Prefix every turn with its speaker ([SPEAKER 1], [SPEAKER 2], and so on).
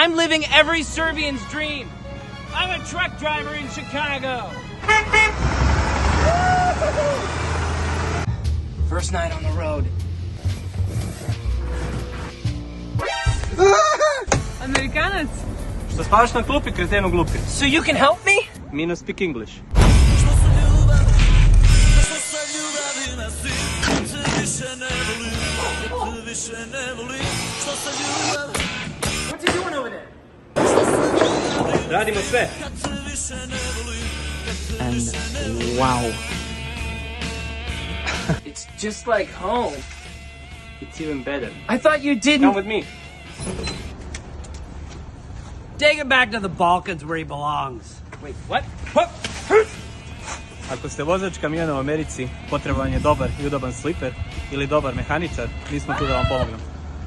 [SPEAKER 1] I'm living every Serbian's dream. I'm a truck driver in Chicago. First night on the road.
[SPEAKER 2] Amerikanac.
[SPEAKER 3] Što spavaš na klupi, kretenu glupi?
[SPEAKER 1] So you can help me?
[SPEAKER 3] Me no speak English.
[SPEAKER 1] What you doing over there?
[SPEAKER 3] Radimo sve.
[SPEAKER 1] And wow. It's just like home.
[SPEAKER 3] It's even better.
[SPEAKER 1] I thought you didn't.
[SPEAKER 3] Come with me.
[SPEAKER 2] Take him back to the Balkans where he belongs.
[SPEAKER 1] Wait, what? What?
[SPEAKER 3] Ako ste vozač kamiona u Americi, potreban je dobar i udoban sliper ili dobar mehaničar, mi smo tu da vam pomognemo.